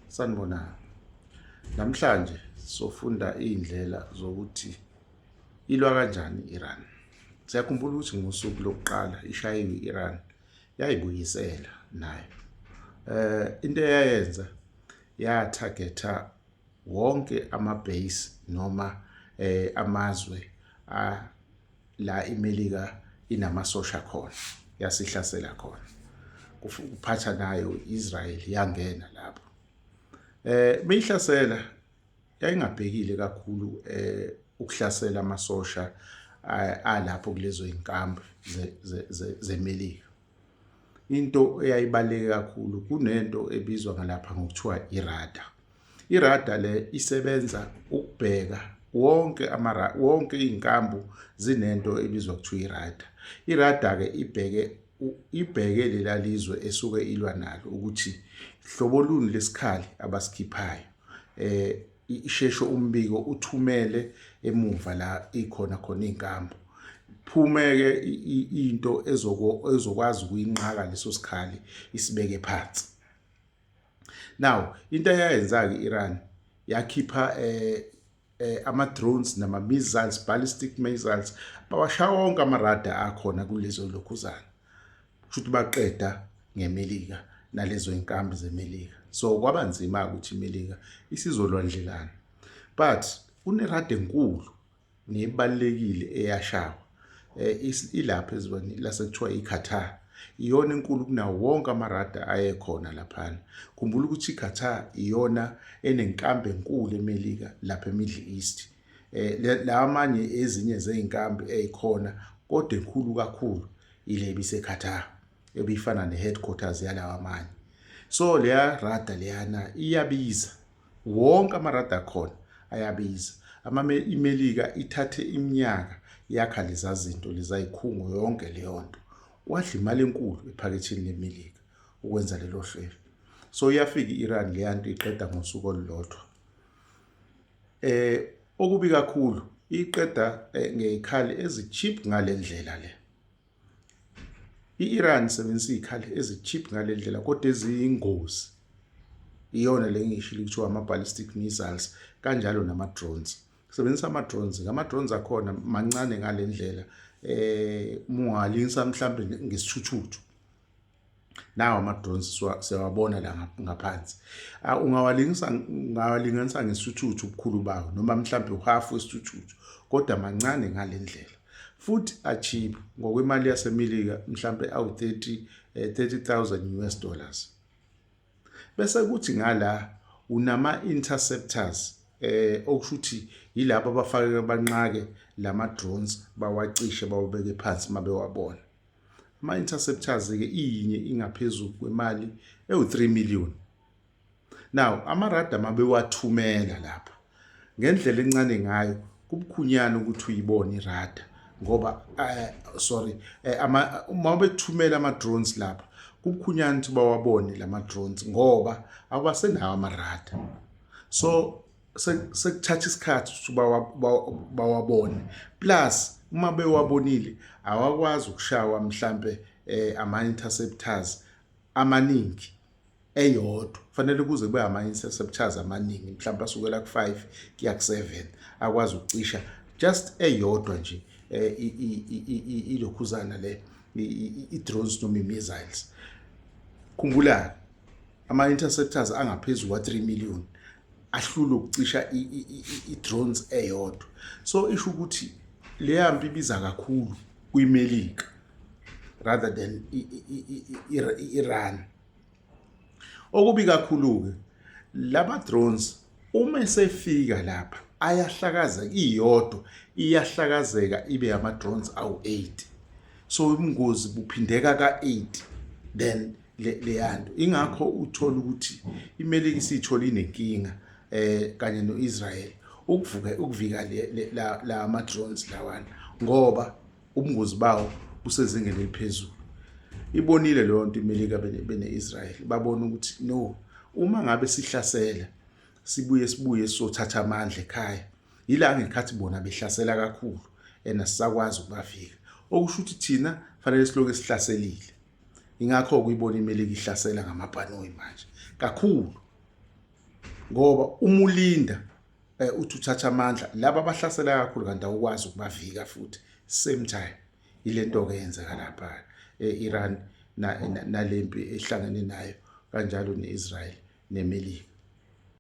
Sanibonani. Namhlanje sofunda indlela zokuthi ilwa kanjani iIran. Siyakhumbula ukuthi ngosuku lokuqala ishayiwe iIran yayibuyisela nayo. Into eyayenza ya-targetha wonke ama-base noma amazwe la iMelika inamasosha khona, yasihlasela khona. Kuphatha nayo Israel yangena lapho. Meyihlasela yayingabhekile kakhulu ukuhlasela amasosha alapho kulezo inkambi zeMelika. Into eyayibaleke kakhulu kunento ebizwa ngalapha ngokuthiwa iRadar. iRadar le isebenza ukubheka wonke inkambu zinento ebizwa kuthiwa iRadar. iRadar ke ibheke lela lizwe esuke ilwa nalo ukuthi hlobo luni lesikhali abasikhiphayo. Ishesho umbiko uthumele emuva la ikhona khona inkambu. Phumeke into ezokwazi ukuyinqaka leso sikhali isibeke phansi. Now into eyayenza ke iIran yakhipha ama-drones nama-missiles, ballistic missiles, bawashaya wonke ama-radar akhona kulezo lokhuzana. Futhi baqeda ngeMelika nalezo inkambi zeMelika. So kwaba nzima ukuthi iMelika isizolwandlelana. But unerada enkulu nebalekile eyashawa. Ilapha ezweni lasekuthiwa iQatar. Iyona enkulu kunawo wonke amarada ayekhona laphana. Khumbula ukuthi iQatar iyona enenkambi enkulu eMelika lapha eMiddle East. La amanye ezinye zeinkambi ezikhona kodwa enkulu kakhulu ile biseQatar ebifana neheadquarters yalawa amanye. So leya rada leyana iyabiza. Wonke amarada khona ayabiza. iMelika ithathe iminyaka yakha leza zinto lezayikhungo yonke leyo nto. Wadla imali enkulu ephaketheni leMelika ukwenza lelo hlelo. So iyafika iIran leya nto iqeda ngosuku olulodwa. Okubi kakhulu iqeda ngezikhali ezicheap ngalendlela le. iIran isebenzisa izikhali ezicheap ngalendlela kodwa eziyingozi. Iyona le ngishilo kuthiwa ama-ballistic missiles kanjalo nama-drones. Sebenzisa ama-drones. Ama-drones akhona mancane ngalendlela ungalinisa mhlambe ngesithuthuthu. Nawo ama-drones siyawabona la ngaphansi. Ungawalinganisa ngesithuthuthu ubukhulu bawo noma mhlambe uhalf wesithuthuthu kodwa mancane ngalendlela. Futhi achieve ngokwemali yaseMelika mhlambe $30,000 US. Bese kuthi ngala unama-interceptors okushuthi yilabo abafake banqake lama-drones bawacishe bawubeke phansi mabewabona. Ama-interceptors ke iyinye ingaphezulu kwemali ewu-3 million. Now amarada mabewathumela lapha ngendlela encane ngayo kubukhunyana ukuthi uyibone irada ngoba uma bethumela ama-drones lapha kubukhunyana ukuthi bawabone lama-drones ngoba abasenawo amarada. So sekuthatha isikhathi ukuthi bawabone. Plus uma bewabonile awakwazi ukushawa mhlambe ama-interceptors amaningi eyodwa. Fanele kuze kube ama-interceptors amaningi mhlambe asukela ku5 kuya ku7 akwazi ukucisha just eyodwa nje ilokhuzana le i-drones noma i-missiles. Khumbula ama-interceptors angaphezulu kwa3 million ahlula ukucisha i-drones eyodwa. So isho ukuthi leya mpi ibiza kakhulu kwiMelika rather than iIran. Okubi kakhulu ke laba drones uma esefika lapha ayahlakazeka iyodwa iyahlakazeka ibe ama-drones awu8. So ubungozi buphindeka ka8 then leyanto. Ingakho uthola ukuthi iMelika isithola inenkinga kanye noIsrael ukuvika la ama-drones lawana ngoba ubungozi bawo busezingeni eliphezulu. Ibonile leyo nto iMelika bene-Israel babona ukuthi no, uma ngabe sihlasela sibuye sothatha amandla ekhaya yila ngekhathi bona behlasela kakhulu asisakwazi ukubafika. Okusho ukuthi thina fanele siloke sihlaselile. Ingakho kuyibona iMelika ihlasela ngamabhanoyi manje kakhulu. ngoba uma ulinda uthi uthatha amandla laba abahlasela kakhulu kanti awukwazi ukubavika futhi same time. Ilento ke yenzeka lapha Iran nalempi ehlangene nayo kanjalo neIsrael neMelika.